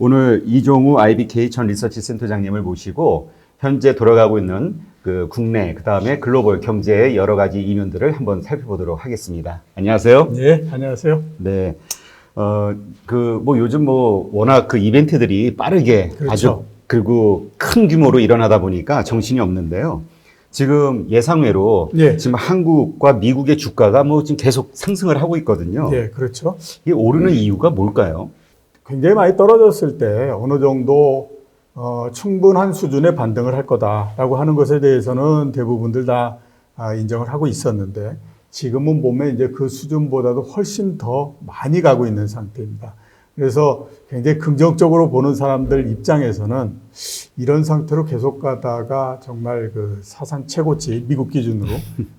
오늘 이종우 IBK 전 리서치 센터장님을 모시고 현재 돌아가고 있는 그 국내 그다음에 글로벌 경제의 여러 가지 이면들을 한번 살펴보도록 하겠습니다. 안녕하세요. 네, 안녕하세요. 네. 요즘 워낙 그 이벤트들이 빠르게 그렇죠. 아주 그리고 큰 규모로 일어나다 보니까 정신이 없는데요. 지금 예상외로 네. 지금 한국과 미국의 주가가 지금 계속 상승을 하고 있거든요. 네, 그렇죠. 이게 오르는 이유가 뭘까요? 굉장히 많이 떨어졌을 때 어느 정도 충분한 수준의 반등을 할 거다라고 하는 것에 대해서는 대부분들 다 인정을 하고 있었는데 지금은 보면 이제 그 수준보다도 훨씬 더 많이 가고 있는 상태입니다. 그래서 굉장히 긍정적으로 보는 사람들 입장에서는 이런 상태로 계속 가다가 정말 그 사상 최고치 미국 기준으로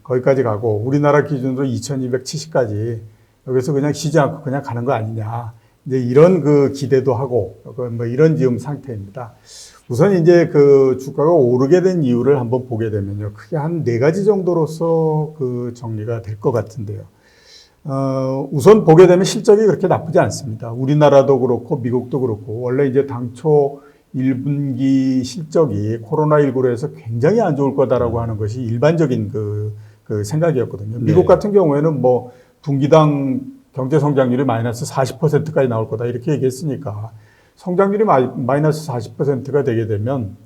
거기까지 가고 우리나라 기준으로 2270까지 여기서 그냥 쉬지 않고 그냥 가는 거 아니냐. 이제 이런 그 기대도 하고 이런 지금 상태입니다. 우선 이제 그 주가가 오르게 된 이유를 한번 보게 되면요. 크게 한 4가지 정도로서 그 정리가 될 것 같은데요. 우선 보게 되면 실적이 그렇게 나쁘지 않습니다. 우리나라도 그렇고 미국도 그렇고 원래 이제 당초 1분기 실적이 코로나19로 해서 굉장히 안 좋을 거다라고 하는 것이 일반적인 그 생각이었거든요. 미국 네. 같은 경우에는 분기당 경제 성장률이 마이너스 40%까지 나올 거다 이렇게 얘기했으니까 성장률이 마이너스 40%가 되게 되면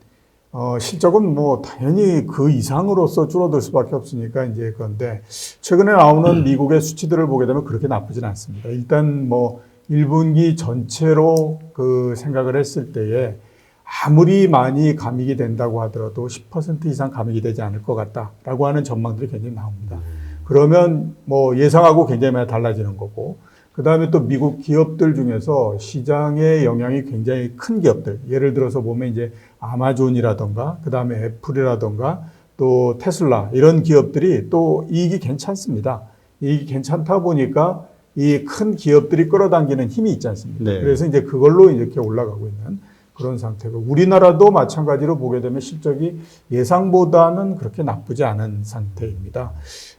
실적은 당연히 그 이상으로서 줄어들 수밖에 없으니까 이제 그런데 최근에 나오는 미국의 수치들을 보게 되면 그렇게 나쁘진 않습니다. 일단 1분기 전체로 그 생각을 했을 때에 아무리 많이 감익이 된다고 하더라도 10% 이상 감익이 되지 않을 것 같다라고 하는 전망들이 굉장히 나옵니다. 그러면 예상하고 굉장히 많이 달라지는 거고, 그 다음에 또 미국 기업들 중에서 시장의 영향이 굉장히 큰 기업들, 예를 들어서 보면 이제 아마존이라던가, 그 다음에 애플이라던가, 또 테슬라, 이런 기업들이 또 이익이 괜찮습니다. 이익이 괜찮다 보니까 이 큰 기업들이 끌어당기는 힘이 있지 않습니까? 네. 그래서 이제 그걸로 이렇게 올라가고 있는 그런 상태고, 우리나라도 마찬가지로 보게 되면 실적이 예상보다는 그렇게 나쁘지 않은 상태입니다.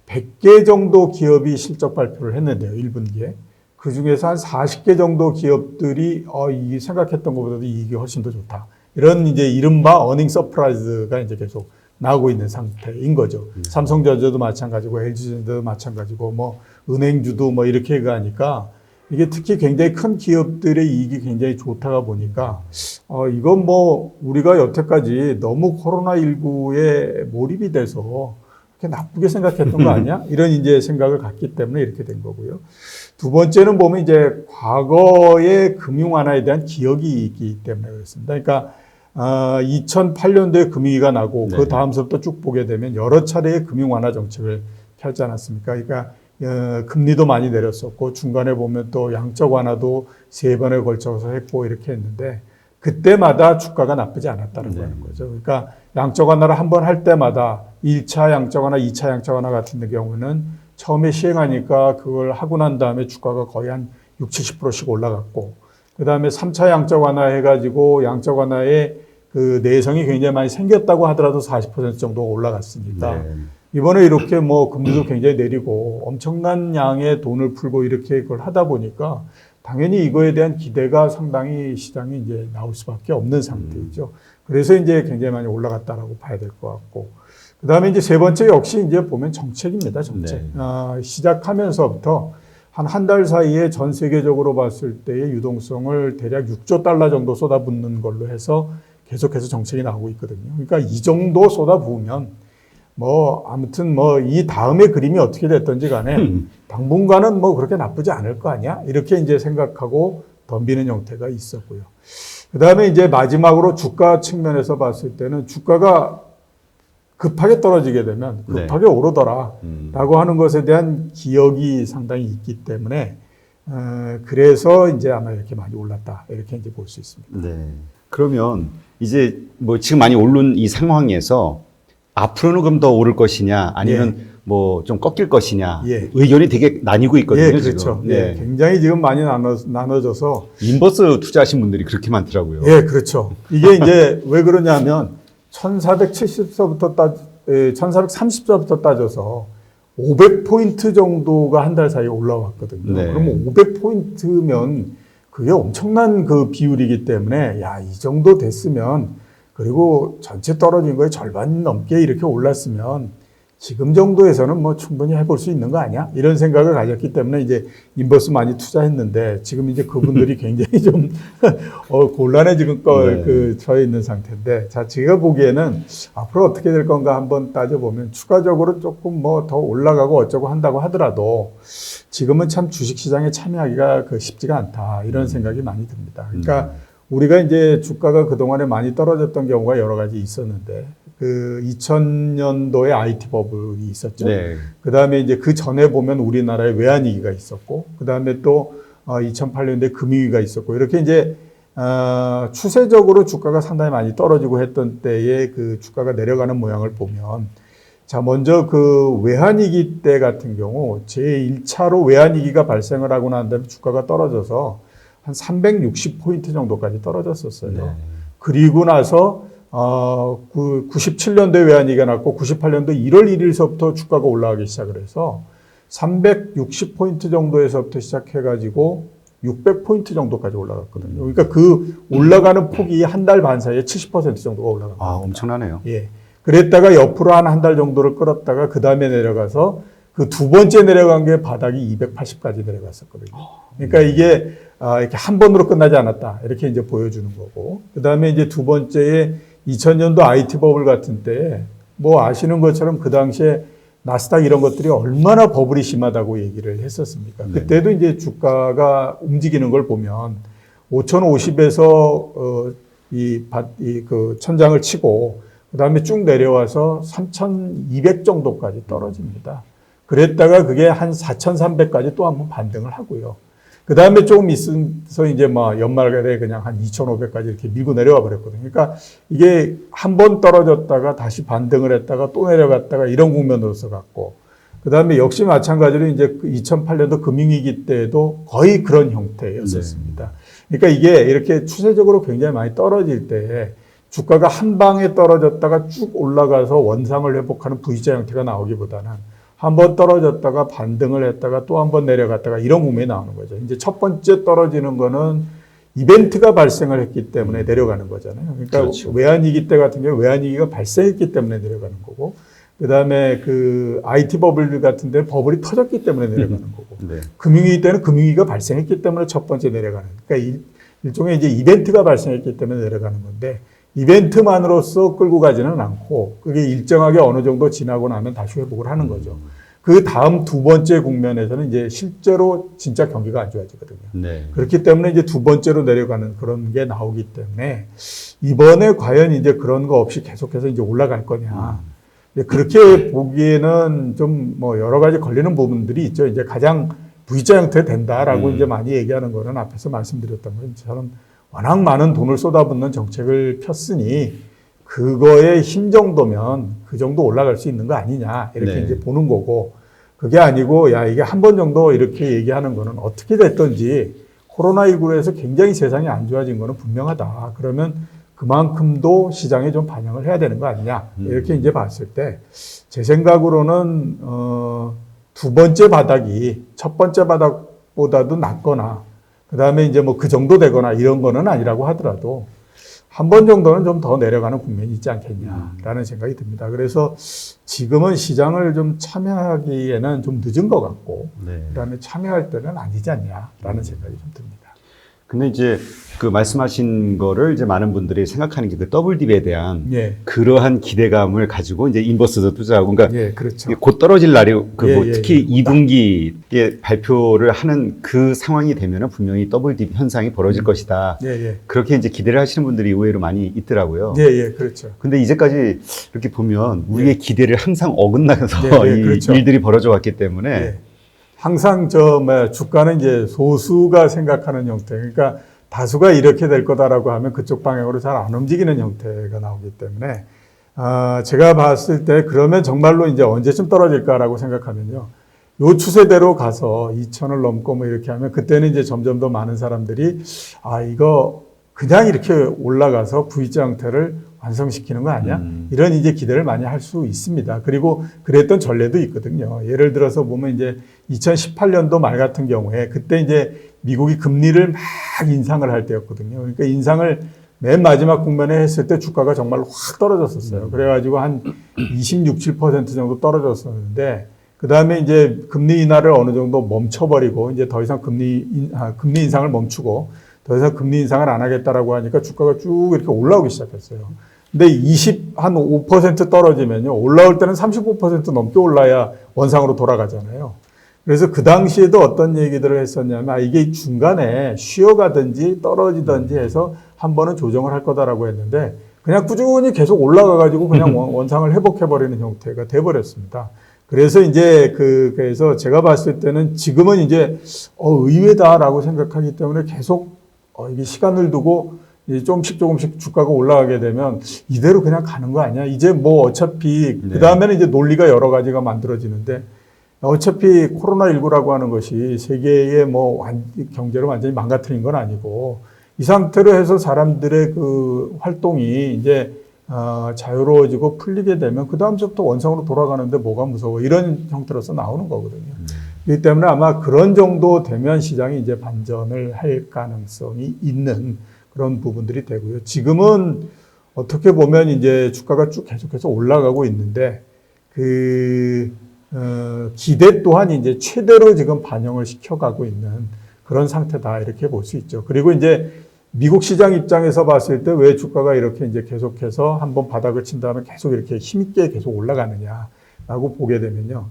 100개 정도 기업이 실적 발표를 했는데요, 1분기에. 그 중에서 한 40개 정도 기업들이, 이 생각했던 것보다도 이익이 훨씬 더 좋다. 이런 이제 이른바 어닝 서프라이즈가 이제 계속 나오고 있는 상태인 거죠. 삼성전자도 마찬가지고, LG전자도 마찬가지고, 은행주도 이렇게 가니까, 이게 특히 굉장히 큰 기업들의 이익이 굉장히 좋다가 보니까, 이건 우리가 여태까지 너무 코로나19에 몰입이 돼서 그렇게 나쁘게 생각했던 거 아니야? 이런 이제 생각을 갖기 때문에 이렇게 된 거고요. 두 번째는 보면 이제 과거의 금융 완화에 대한 기억이 있기 때문에 그렇습니다. 그러니까, 2008년도에 금융위기가 나고 네. 그 다음서부터 쭉 보게 되면 여러 차례의 금융 완화 정책을 펼지 않았습니까? 그러니까, 금리도 많이 내렸었고 중간에 보면 또 양적 완화도 3번에 걸쳐서 했고 이렇게 했는데 그때마다 주가가 나쁘지 않았다는 네. 거는 거죠. 그러니까 양적 완화를 한 번 할 때마다 1차 양적 완화, 2차 양적 완화 같은 경우는 처음에 시행하니까 그걸 하고 난 다음에 주가가 거의 한 60, 70%씩 올라갔고 그 다음에 3차 양적 완화 해가지고 양적 완화에 그 내성이 굉장히 많이 생겼다고 하더라도 40% 정도 올라갔으니까 네. 이번에 이렇게 금리도 굉장히 내리고 엄청난 양의 돈을 풀고 이렇게 그걸 하다 보니까 당연히 이거에 대한 기대가 상당히 시장이 이제 나올 수밖에 없는 상태이죠. 그래서 이제 굉장히 많이 올라갔다라고 봐야 될 것 같고. 그 다음에 이제 세 번째 역시 이제 보면 정책입니다, 정책. 네. 시작하면서부터 한 달 사이에 전 세계적으로 봤을 때의 유동성을 대략 6조 달러 정도 쏟아붓는 걸로 해서 계속해서 정책이 나오고 있거든요. 그러니까 이 정도 쏟아부으면 아무튼 이 다음의 그림이 어떻게 됐든지 간에 당분간은 그렇게 나쁘지 않을 거 아니야? 이렇게 이제 생각하고 덤비는 형태가 있었고요. 그 다음에 이제 마지막으로 주가 측면에서 봤을 때는 주가가 급하게 떨어지게 되면 급하게 오르더라 라고 하는 것에 대한 기억이 상당히 있기 때문에 그래서 이제 아마 이렇게 많이 올랐다. 이렇게 이제 볼 수 있습니다. 네. 그러면 이제 지금 많이 오른 이 상황에서 앞으로는 그럼 더 오를 것이냐 아니면 좀 꺾일 것이냐 의견이 되게 나뉘고 있거든요. 예, 그렇죠. 지금. 네. 굉장히 지금 많이 나눠져서 인버스 투자하신 분들이 그렇게 많더라고요. 예, 그렇죠. 이게 이제 왜 그러냐면 1430서부터 1430서부터 따져서 500포인트 정도가 한 달 사이에 올라왔거든요. 네. 그러면 500포인트면 그게 엄청난 그 비율이기 때문에 야, 이 정도 됐으면 그리고 전체 떨어진 거에 절반 넘게 이렇게 올랐으면 지금 정도에서는 뭐 충분히 해볼 수 있는 거 아니야? 이런 생각을 가졌기 때문에 이제 인버스 많이 투자했는데 지금 이제 그분들이 굉장히 좀 곤란해 지금 네. 처해 있는 상태인데 자, 제가 보기에는 앞으로 어떻게 될 건가 한번 따져보면 추가적으로 조금 뭐 더 올라가고 어쩌고 한다고 하더라도 지금은 참 주식시장에 참여하기가 쉽지가 않다 이런 생각이 많이 듭니다. 그러니까 우리가 이제 주가가 그동안에 많이 떨어졌던 경우가 여러 가지 있었는데 그 2000년도에 IT 버블이 있었죠. 네. 그 다음에 이제 그 전에 보면 우리나라에 외환위기가 있었고, 그 다음에 또 2008년도에 금융위기가 있었고, 이렇게 이제 추세적으로 주가가 상당히 많이 떨어지고 했던 때에 그 주가가 내려가는 모양을 보면, 자, 먼저 그 외환위기 때 같은 경우 제1차로 외환위기가 발생을 하고 난 다음에 주가가 떨어져서 한 360포인트 정도까지 떨어졌었어요. 네. 그리고 나서 97년도에 외환위기가 났고 98년도 1월 1일서부터 주가가 올라가기 시작을 해서 360포인트 정도에서부터 시작해가지고 600포인트 정도까지 올라갔거든요. 그러니까 그 올라가는 폭이 한 달 반 사이에 70% 정도가 올라갑니다. 아, 엄청나네요. 예. 그랬다가 옆으로 한 달 정도를 끌었다가 그 다음에 내려가서 그 두 번째 내려간 게 바닥이 280까지 내려갔었거든요. 그러니까 이게 이렇게 한 번으로 끝나지 않았다. 이렇게 이제 보여주는 거고. 그 다음에 이제 두 번째에 2000년도 IT 버블 같은 때에 뭐 아시는 것처럼 그 당시에 나스닥 이런 것들이 얼마나 버블이 심하다고 얘기를 했었습니까? 네. 그때도 이제 주가가 움직이는 걸 보면 5050에서 그 천장을 치고 그 다음에 쭉 내려와서 3200 정도까지 떨어집니다. 그랬다가 그게 한 4300까지 또 한번 반등을 하고요. 그 다음에 조금 있어서 이제 뭐 연말에 그냥 한 2500까지 이렇게 밀고 내려와 버렸거든요. 그러니까 이게 한 번 떨어졌다가 다시 반등을 했다가 또 내려갔다가 이런 국면으로서 갔고, 그 다음에 역시 마찬가지로 이제 2008년도 금융위기 때도 거의 그런 형태였었습니다. 그러니까 이게 이렇게 추세적으로 굉장히 많이 떨어질 때 주가가 한 방에 떨어졌다가 쭉 올라가서 원상을 회복하는 V자 형태가 나오기보다는 한 번 떨어졌다가 반등을 했다가 또 한 번 내려갔다가 이런 국면이 나오는 거죠. 이제 첫 번째 떨어지는 거는 이벤트가 발생을 했기 때문에 내려가는 거잖아요. 그러니까 그렇죠. 외환위기 때 같은 경우 외환위기가 발생했기 때문에 내려가는 거고, 그 다음에 그 IT 버블 같은 데는 버블이 터졌기 때문에 내려가는 거고, 네. 금융위기 때는 금융위기가 발생했기 때문에 첫 번째 내려가는. 그러니까 일종의 이제 이벤트가 발생했기 때문에 내려가는 건데, 이벤트만으로서 끌고 가지는 않고 그게 일정하게 어느 정도 지나고 나면 다시 회복을 하는 거죠. 그 다음 두 번째 국면에서는 이제 실제로 진짜 경기가 안 좋아지거든요. 네. 그렇기 때문에 이제 두 번째로 내려가는 그런 게 나오기 때문에 이번에 과연 이제 그런 거 없이 계속해서 이제 올라갈 거냐. 그렇게 보기에는 좀 뭐 여러 가지 걸리는 부분들이 있죠. 이제 가장 V자 형태 된다라고 이제 많이 얘기하는 거는 앞에서 말씀드렸던 것처럼 워낙 많은 돈을 쏟아붓는 정책을 폈으니 그거의 힘 정도면 그 정도 올라갈 수 있는 거 아니냐 이렇게 네. 이제 보는 거고, 그게 아니고 야 이게 한 번 정도 이렇게 얘기하는 거는 어떻게 됐든지 코로나19로 해서 굉장히 세상이 안 좋아진 거는 분명하다. 그러면 그만큼도 시장에 좀 반영을 해야 되는 거 아니냐 이렇게 이제 봤을 때 제 생각으로는 두 번째 바닥이 첫 번째 바닥보다도 낮거나 그 다음에 이제 뭐 그 정도 되거나 이런 거는 아니라고 하더라도 한 번 정도는 좀 더 내려가는 국면이 있지 않겠냐라는 생각이 듭니다. 그래서 지금은 시장을 좀 참여하기에는 좀 늦은 것 같고, 네. 그 다음에 참여할 때는 아니지 않냐라는 생각이 좀 듭니다. 근데 이제 그 말씀하신 거를 이제 많은 분들이 생각하는 게 그 더블딥에 대한 예. 그러한 기대감을 가지고 이제 인버스도 투자하고, 그러니까 예, 그렇죠. 곧 떨어질 날이 그 예, 뭐 예, 특히 예. 2분기에 발표를 하는 그 상황이 되면은 분명히 더블딥 현상이 벌어질 것이다. 예, 예. 그렇게 이제 기대를 하시는 분들이 의외로 많이 있더라고요. 예, 예, 그렇죠. 근데 이제까지 이렇게 보면 우리의 기대를 항상 어긋나서 예, 예, 이 그렇죠. 일들이 벌어져 왔기 때문에 예. 항상 주가는 이제 소수가 생각하는 형태. 그러니까 다수가 이렇게 될 거다라고 하면 그쪽 방향으로 잘 안 움직이는 형태가 나오기 때문에 제가 봤을 때 그러면 정말로 이제 언제쯤 떨어질까라고 생각하면요. 요 추세대로 가서 2,000을 넘고 뭐 이렇게 하면 그때는 이제 점점 더 많은 사람들이 이거 그냥 이렇게 올라가서 V자 형태를 완성시키는 거 아니야? 이런 이제 기대를 많이 할 수 있습니다. 그리고 그랬던 전례도 있거든요. 예를 들어서 보면 이제 2018년도 말 같은 경우에 그때 이제 미국이 금리를 막 인상을 할 때였거든요. 그러니까 인상을 맨 마지막 국면에 했을 때 주가가 정말 확 떨어졌었어요. 그래가지고 한 26, 7% 정도 떨어졌었는데, 그 다음에 이제 금리 인하를 어느 정도 멈춰버리고, 이제 더 이상 금리 인상을 멈추고, 더 이상 금리 인상을 안 하겠다라고 하니까 주가가 쭉 이렇게 올라오기 시작했어요. 근데 한 5% 떨어지면요, 올라올 때는 35% 넘게 올라야 원상으로 돌아가잖아요. 그래서 그 당시에도 어떤 얘기들을 했었냐면, 이게 중간에 쉬어가든지 떨어지든지 해서 한 번은 조정을 할 거다라고 했는데, 그냥 꾸준히 계속 올라가가지고 그냥 원상을 회복해버리는 형태가 돼버렸습니다. 그래서 이제 그래서 제가 봤을 때는 지금은 이제, 의외다라고 생각하기 때문에 계속, 이게 시간을 두고 이제 조금씩 주가가 올라가게 되면 이대로 그냥 가는 거 아니야? 이제 뭐 어차피, 그 다음에는 이제 논리가 여러 가지가 만들어지는데, 어차피 코로나19라고 하는 것이 세계의 경제를 완전히 망가뜨린 건 아니고, 이 상태로 해서 사람들의 그 활동이 이제, 자유로워지고 풀리게 되면 그다음부터 원상으로 돌아가는데 뭐가 무서워. 이런 형태로서 나오는 거거든요. 그렇기 때문에 아마 그런 정도 되면 시장이 이제 반전을 할 가능성이 있는 그런 부분들이 되고요. 지금은 어떻게 보면 이제 주가가 쭉 계속해서 올라가고 있는데, 기대 또한 이제 최대로 지금 반영을 시켜가고 있는 그런 상태다. 이렇게 볼 수 있죠. 그리고 이제 미국 시장 입장에서 봤을 때 왜 주가가 이렇게 이제 계속해서 한번 바닥을 친 다음에 계속 이렇게 힘있게 계속 올라가느냐라고 보게 되면요.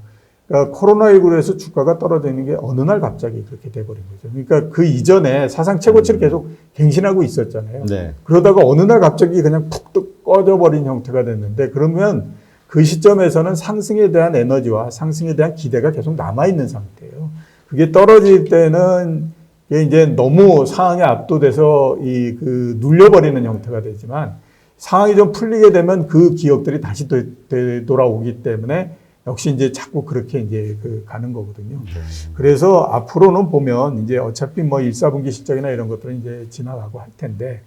그러니까 코로나19로 해서 주가가 떨어지는 게 어느 날 갑자기 그렇게 돼버린 거죠. 그러니까 그 이전에 사상 최고치를 계속 갱신하고 있었잖아요. 네. 그러다가 어느 날 갑자기 그냥 푹 꺼져버린 형태가 됐는데, 그러면 그 시점에서는 상승에 대한 에너지와 상승에 대한 기대가 계속 남아있는 상태예요. 그게 떨어질 때는 이제 너무 상황에 압도돼서 눌려버리는 형태가 되지만, 상황이 좀 풀리게 되면 그 기업들이 다시 되돌아오기 때문에 역시 이제 자꾸 그렇게 이제 가는 거거든요. 그래서 앞으로는 보면 이제 어차피 1, 4분기 실적이나 이런 것들은 이제 지나가고 할 텐데,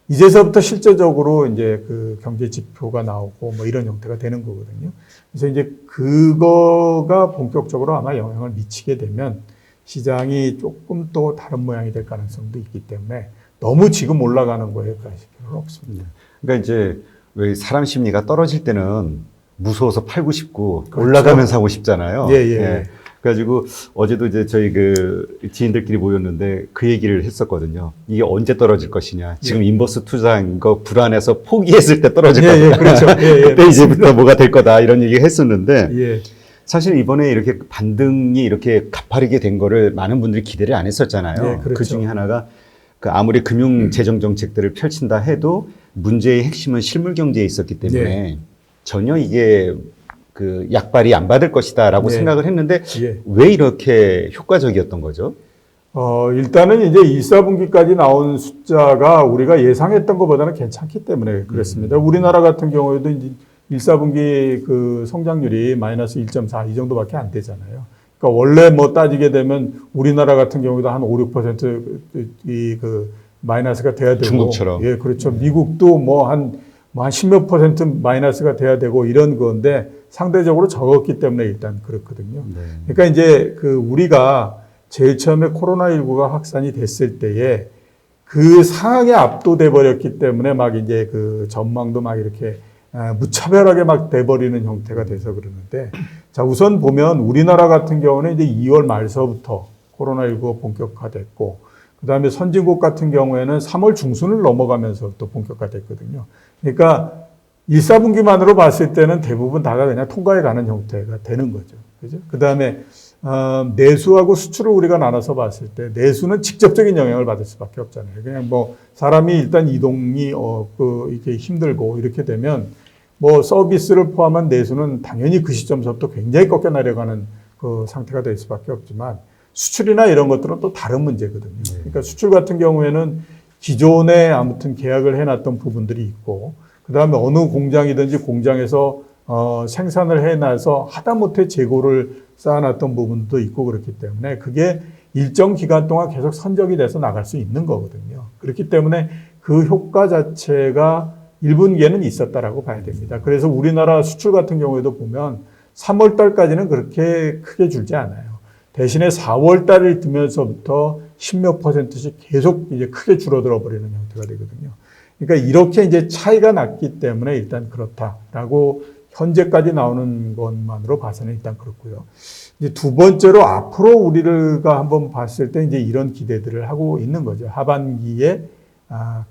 이제서부터 실제적으로 이제 경제 지표가 나오고 이런 형태가 되는 거거든요. 그래서 이제 그거가 본격적으로 아마 영향을 미치게 되면 시장이 조금 또 다른 모양이 될 가능성도 있기 때문에 너무 지금 올라가는 거에 관심 필요는 없습니다. 그러니까 이제 왜 사람 심리가 떨어질 때는 무서워서 팔고 싶고, 그렇죠. 올라가면 사고 싶잖아요. 예. 그래가지고 어제도 이제 저희 지인들끼리 모였는데 그 얘기를 했었거든요. 이게 언제 떨어질 것이냐. 지금 인버스 투자한 거 불안해서 포기했을 때 떨어질 거다. 그렇죠. 그때 이제부터 뭐가 될 거다. 이런 얘기 했었는데, 예. 사실 이번에 이렇게 반등이 이렇게 가파르게 된 거를 많은 분들이 기대를 안 했었잖아요. 네, 그렇죠. 그 중에 하나가 아무리 금융 재정 정책들을 펼친다 해도 문제의 핵심은 실물 경제에 있었기 때문에 전혀 이게 약발이 안 받을 것이다라고 생각을 했는데, 왜 이렇게 효과적이었던 거죠? 일단은 이제 1, 4분기까지 나온 숫자가 우리가 예상했던 것보다는 괜찮기 때문에 그렇습니다. 우리나라 같은 경우에도 이제 1, 4분기 성장률이 마이너스 1.4 이 정도밖에 안 되잖아요. 그러니까 원래 따지게 되면 우리나라 같은 경우도 한 5, 6% 마이너스가 돼야 되고. 중국처럼. 예, 그렇죠. 미국도 한 10몇 % 마이너스가 돼야 되고 이런 건데 상대적으로 적었기 때문에 일단 그렇거든요. 그러니까 이제 우리가 제일 처음에 코로나19가 확산이 됐을 때에 그 상황에 압도돼 버렸기 때문에 이제 전망도 이렇게 무차별하게 돼버리는 형태가 돼서 그러는데, 자, 우선 보면 우리나라 같은 경우는 이제 2월 말서부터 코로나19가 본격화됐고, 그 다음에 선진국 같은 경우에는 3월 중순을 넘어가면서 또 본격화됐거든요. 그러니까 1, 4분기만으로 봤을 때는 대부분 다가 그냥 통과해 가는 형태가 되는 거죠. 그죠? 그 다음에, 내수하고 수출을 우리가 나눠서 봤을 때, 내수는 직접적인 영향을 받을 수밖에 없잖아요. 그냥 사람이 일단 이동이, 이렇게 힘들고 이렇게 되면, 서비스를 포함한 내수는 당연히 그 시점서부터 굉장히 꺾여 내려가는 상태가 될 수밖에 없지만, 수출이나 이런 것들은 또 다른 문제거든요. 그러니까 수출 같은 경우에는 기존에 아무튼 계약을 해놨던 부분들이 있고, 그 다음에 어느 공장이든지 공장에서 생산을 해놔서 하다못해 재고를 쌓아놨던 부분도 있고 그렇기 때문에 그게 일정 기간 동안 계속 선적이 돼서 나갈 수 있는 거거든요. 그렇기 때문에 그 효과 자체가 1분기에는 있었다라고 봐야 됩니다. 그래서 우리나라 수출 같은 경우에도 보면 3월 달까지는 그렇게 크게 줄지 않아요. 대신에 4월 달을 들면서부터 10몇 %씩 계속 이제 크게 줄어들어 버리는 형태가 되거든요. 그러니까 이렇게 이제 차이가 났기 때문에 일단 그렇다라고 현재까지 나오는 것만으로 봐서는 일단 그렇고요. 이제 두 번째로 앞으로 우리가 한번 봤을 때 이제 이런 기대들을 하고 있는 거죠. 하반기에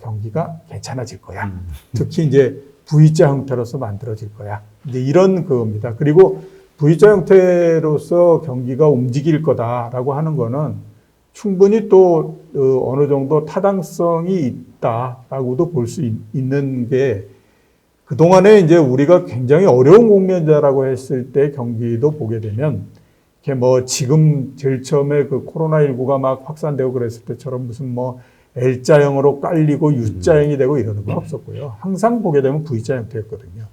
경기가 괜찮아질 거야. 특히 이제 V자 형태로서 만들어질 거야. 이제 이런 그겁니다. 그리고 V자 형태로서 경기가 움직일 거다라고 하는 거는 충분히 또 어느 정도 타당성이 있다라고도 볼 수 있는 게 그동안에 이제 우리가 굉장히 어려운 국면자라고 했을 때 경기도 보게 되면 이렇게 뭐 지금 제일 처음에 그 코로나19가 막 확산되고 그랬을 때처럼 무슨 뭐 L자형으로 깔리고 U자형이 되고 이러는 건 없었고요. 항상 보게 되면 V자 형태였거든요.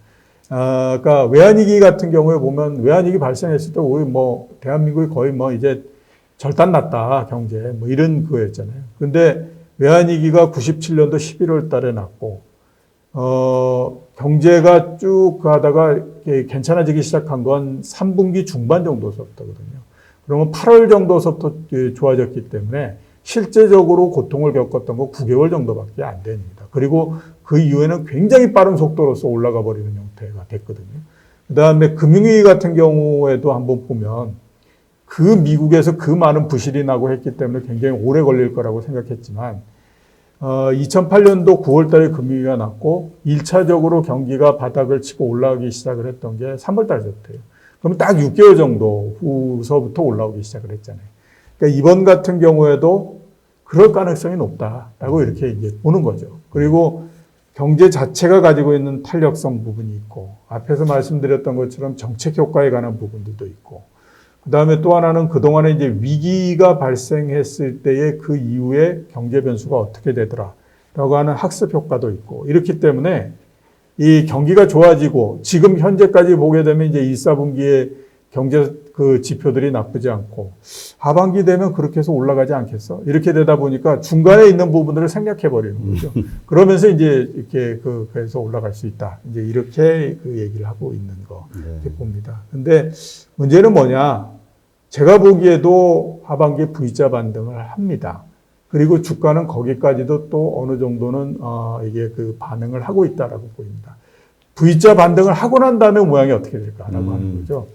그러니까 외환위기 같은 경우에 보면 외환위기 발생했을 때 우리 뭐 대한민국이 거의 뭐 이제 절단 났다 경제 뭐 이런 거였잖아요. 근데 외환위기가 97년도 11월 달에 났고 경제가 쭉 가다가 괜찮아지기 시작한 건 3분기 중반 정도서부터거든요. 그러면 8월 정도서부터 좋아졌기 때문에 실제적으로 고통을 겪었던 거 9개월 정도밖에 안 됩니다. 그리고 그 이후에는 굉장히 빠른 속도로서 올라가 버리는 형태가 됐거든요. 그 다음에 금융위기 같은 경우에도 한번 보면 그 미국에서 그 많은 부실이 나고 했기 때문에 굉장히 오래 걸릴 거라고 생각했지만 2008년도 9월 달에 금융위기가 났고 1차적으로 경기가 바닥을 치고 올라가기 시작을 했던 게 3월 달부터예요. 그럼 딱 6개월 정도 후서부터 올라오기 시작을 했잖아요. 그러니까 이번 같은 경우에도 그럴 가능성이 높다라고 이렇게 이제 보는 거죠. 그리고 경제 자체가 가지고 있는 탄력성 부분이 있고 앞에서 말씀드렸던 것처럼 정책 효과에 관한 부분들도 있고 그다음에 또 하나는 그동안에 이제 위기가 발생했을 때의 그 이후에 경제 변수가 어떻게 되더라라고 하는 학습 효과도 있고 이렇기 때문에 이 경기가 좋아지고 지금 현재까지 보게 되면 이제 1, 4분기에 경제 그 지표들이 나쁘지 않고 하반기 되면 그렇게 해서 올라가지 않겠어? 이렇게 되다 보니까 중간에 있는 부분들을 생략해 버리는 거죠. 그러면서 이제 이렇게 그래서 올라갈 수 있다. 이제 이렇게 그 얘기를 하고 있는 거 이렇게 봅니다. 근데 문제는 뭐냐? 제가 보기에도 하반기에 V자 반등을 합니다. 그리고 주가는 거기까지도 또 어느 정도는 이게 그 반응을 하고 있다라고 보입니다. V자 반등을 하고 난 다음에 모양이 어떻게 될까라고 하는 거죠.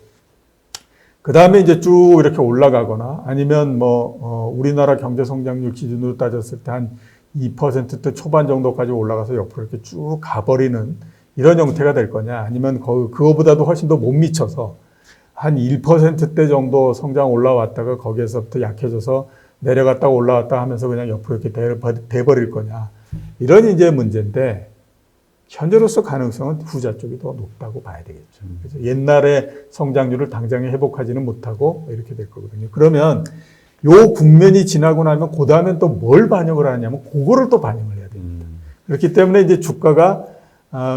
그 다음에 이제 쭉 이렇게 올라가거나 아니면 뭐, 우리나라 경제 성장률 기준으로 따졌을 때 한 2% 초반 정도까지 올라가서 옆으로 이렇게 쭉 가버리는 이런 형태가 될 거냐 아니면 그거보다도 훨씬 더 못 미쳐서 한 1%대 정도 성장 올라왔다가 거기에서부터 약해져서 내려갔다 올라왔다 하면서 그냥 옆으로 이렇게 돼버릴 거냐. 이런 이제 문제인데 현재로서 가능성은 후자 쪽이 더 높다고 봐야 되겠죠. 그래서 옛날의 성장률을 당장에 회복하지는 못하고 이렇게 될 거거든요. 그러면 요 국면이 지나고 나면 그 다음엔 또 뭘 반영을 하냐면 그거를 또 반영을 해야 됩니다. 그렇기 때문에 이제 주가가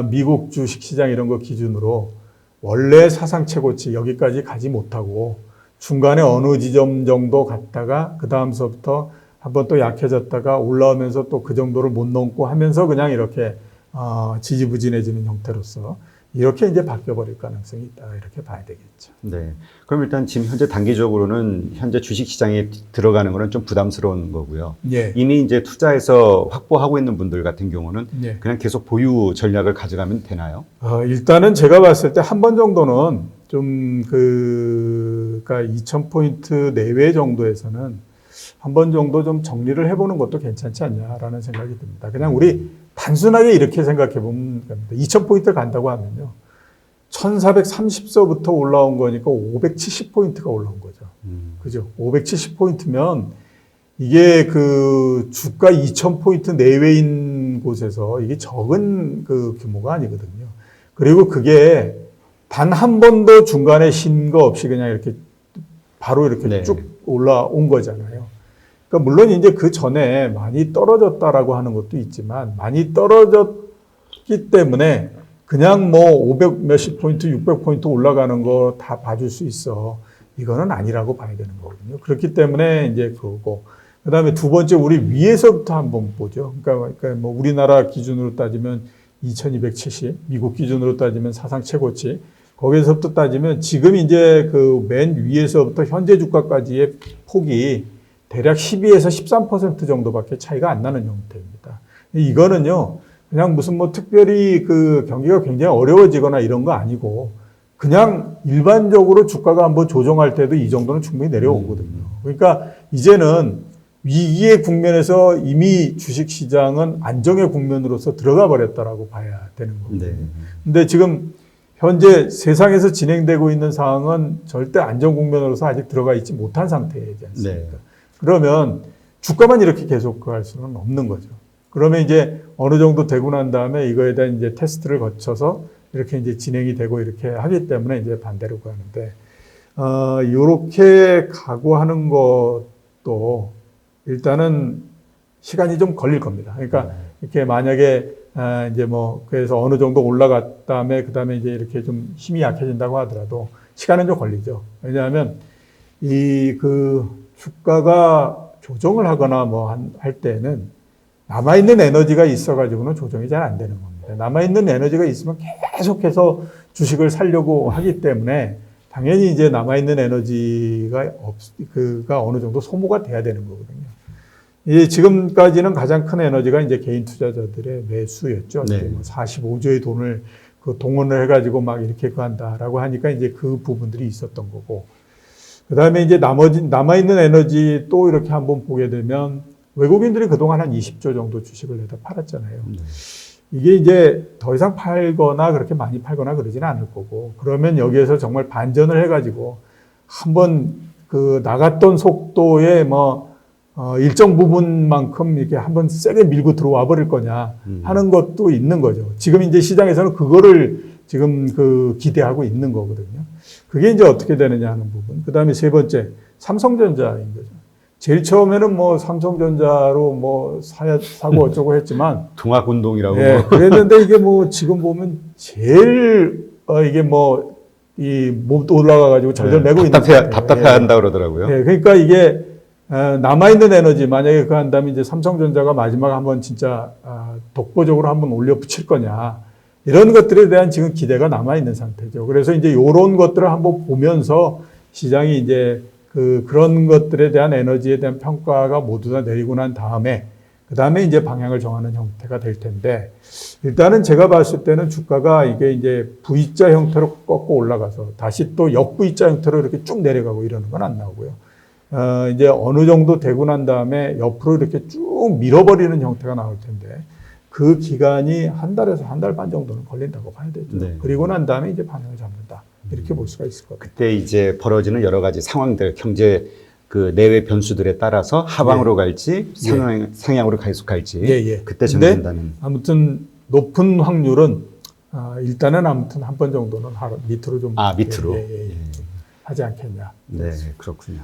미국 주식시장 이런 거 기준으로 원래 사상 최고치 여기까지 가지 못하고 중간에 어느 지점 정도 갔다가 그 다음서부터 한번 또 약해졌다가 올라오면서 또 그 정도를 못 넘고 하면서 그냥 이렇게 지지부진해지는 형태로서 이렇게 이제 바뀌어버릴 가능성이 있다 이렇게 봐야 되겠죠. 네. 그럼 일단 지금 현재 단기적으로는 현재 주식시장에 들어가는 거는 좀 부담스러운 거고요. 예. 이미 이제 투자해서 확보하고 있는 분들 같은 경우는 예. 그냥 계속 보유 전략을 가져가면 되나요? 일단은 제가 봤을 때 한 번 정도는 좀 그러니까 2,000포인트 내외 정도에서는 한 번 정도 좀 정리를 해보는 것도 괜찮지 않냐라는 생각이 듭니다. 그냥 우리 단순하게 이렇게 생각해 보면 됩니다. 2,000포인트 간다고 하면요. 1,430서부터 올라온 거니까 570포인트가 올라온 거죠. 그죠? 570포인트면 이게 그 주가 2,000포인트 내외인 곳에서 이게 적은 그 규모가 아니거든요. 그리고 그게 단 한 번도 중간에 쉰 거 없이 그냥 이렇게 바로 이렇게 네. 쭉 올라온 거잖아요. 그러니까 물론 이제 그 전에 많이 떨어졌다라고 하는 것도 있지만 많이 떨어졌기 때문에 그냥 뭐 500 몇십 포인트, 600포인트 올라가는 거 다 봐줄 수 있어. 이거는 아니라고 봐야 되는 거거든요. 그렇기 때문에 이제 그거고. 그 다음에 두 번째, 우리 위에서부터 한번 보죠. 그러니까 뭐 우리나라 기준으로 따지면 2270, 미국 기준으로 따지면 사상 최고치. 거기서부터 따지면 지금 이제 그 맨 위에서부터 현재 주가까지의 폭이 대략 12에서 13% 정도밖에 차이가 안 나는 형태입니다. 이거는요, 그냥 무슨 뭐 특별히 그 경기가 굉장히 어려워지거나 이런 거 아니고 그냥 일반적으로 주가가 한번 조정할 때도 이 정도는 충분히 내려오거든요. 그러니까 이제는 위기의 국면에서 이미 주식시장은 안정의 국면으로서 들어가 버렸다라고 봐야 되는 거거든요. 네. 근데 지금 현재 세상에서 진행되고 있는 상황은 절대 안정 국면으로서 아직 들어가 있지 못한 상태이지 않습니까? 네. 그러면 주가만 이렇게 계속 갈 수는 없는 거죠. 그러면 이제 어느 정도 되고 난 다음에 이거에 대한 이제 테스트를 거쳐서 이렇게 이제 진행이 되고 이렇게 하기 때문에 이제 반대로 가는데, 요렇게 각오하는 것도 일단은 시간이 좀 걸릴 겁니다. 그러니까 이렇게 만약에 이제 뭐 그래서 어느 정도 올라갔 다음에 그 다음에 이제 이렇게 좀 힘이 약해진다고 하더라도 시간은 좀 걸리죠. 왜냐하면 이 그 주가가 조정을 하거나 뭐 할 때는 남아있는 에너지가 있어가지고는 조정이 잘 안 되는 겁니다. 남아있는 에너지가 있으면 계속해서 주식을 사려고 하기 때문에 당연히 이제 남아있는 에너지가 그가 어느 정도 소모가 돼야 되는 거거든요. 지금까지는 가장 큰 에너지가 이제 개인 투자자들의 매수였죠. 네. 뭐 45조의 돈을 그 동원을 해가지고 막 이렇게 한다라고 하니까 이제 그 부분들이 있었던 거고. 그 다음에 이제 남아있는 에너지 또 이렇게 한번 보게 되면 외국인들이 그동안 한 20조 정도 주식을 내다 팔았잖아요. 네. 이게 이제 더 이상 팔거나 그렇게 많이 팔거나 그러지는 않을 거고, 그러면 여기에서 정말 반전을 해가지고 한번 그 나갔던 속도에 뭐 일정 부분만큼 이렇게 한번 세게 밀고 들어와 버릴 거냐 하는 것도 있는 거죠. 지금 이제 시장에서는 그거를 지금 그 기대하고 있는 거거든요. 그게 이제 어떻게 되느냐 하는 부분. 그 다음에 세 번째, 삼성전자인 거죠. 제일 처음에는 뭐 삼성전자로 뭐 사고 어쩌고 했지만 동학운동이라고. 예, 그랬는데 이게 뭐 지금 보면 제일 이게 뭐 이 몸도 올라가가지고 절절 매고 있는 답답해한다 그러더라고요. 예, 그러니까 이게 남아있는 에너지, 만약에 그 한다면 이제 삼성전자가 마지막 한번 진짜 독보적으로 한번 올려 붙일 거냐, 이런 것들에 대한 지금 기대가 남아있는 상태죠. 그래서 이제 이런 것들을 한번 보면서 시장이 이제 그런 것들에 대한 에너지에 대한 평가가 모두 다 내리고 난 다음에, 그 다음에 이제 방향을 정하는 형태가 될 텐데, 일단은 제가 봤을 때는 주가가 이게 이제 V자 형태로 꺾고 올라가서 다시 또 역V자 형태로 이렇게 쭉 내려가고 이러는 건 안 나오고요. 이제 어느 정도 되고 난 다음에 옆으로 이렇게 쭉 밀어버리는 형태가 나올 텐데, 그 기간이 한 달에서 한 달 반 정도는 걸린다고 봐야 되죠. 네. 그리고 난 다음에 이제 방향을 잡는다. 이렇게 볼 수가 있을 것 같아요. 그때 이제 벌어지는 여러 가지 상황들, 경제 그 내외 변수들에 따라서 하방으로 갈지 상향으로 계속 갈지 그때 정해진다는. 아무튼 높은 확률은 일단은 아무튼 한 번 정도는 밑으로 좀 밑으로 하지 않겠냐. 네, 그렇군요.